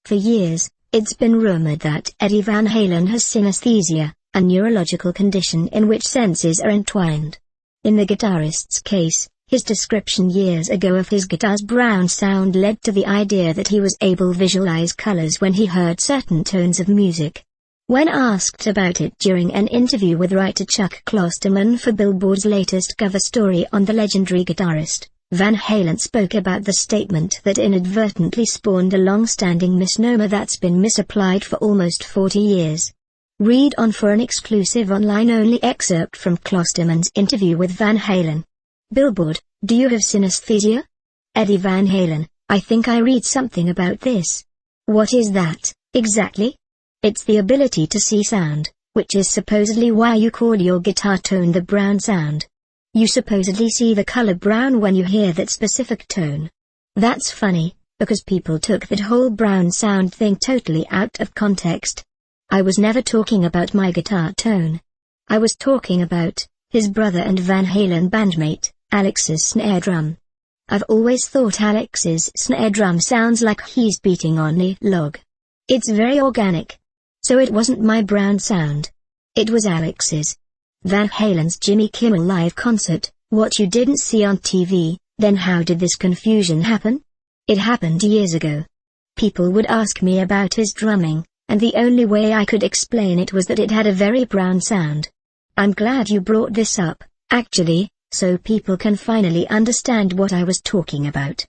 For years, it's been rumored that Eddie Van Halen has synesthesia, a neurological condition in which senses are entwined. In the guitarist's case, his description years ago of his guitar's brown sound led to the idea that he was able to visualize colors when he heard certain tones of music. When asked about it during an interview with writer Chuck Klosterman for Billboard's latest cover story on the legendary guitarist, Van Halen spoke about the statement that inadvertently spawned a long-standing misnomer that's been misapplied for almost 40 years. Read on for an exclusive online-only excerpt from Klosterman's interview with Van Halen. Billboard, do you have synesthesia? Eddie Van Halen, I think I read something about this. What is that, exactly? It's the ability to see sound, which is supposedly why you call your guitar tone the brown sound. You supposedly see the color brown when you hear that specific tone. That's funny, because people took that whole brown sound thing totally out of context. I was never talking about my guitar tone. I was talking about his brother and Van Halen bandmate, Alex's snare drum. I've always thought Alex's snare drum sounds like he's beating on a log. It's very organic. So it wasn't my brown sound. It was Alex's. Van Halen's Jimmy Kimmel Live concert, what you didn't see on TV, then how did this confusion happen? It happened years ago. People would ask me about his drumming, and the only way I could explain it was that it had a very brown sound. I'm glad you brought this up, actually, so people can finally understand what I was talking about.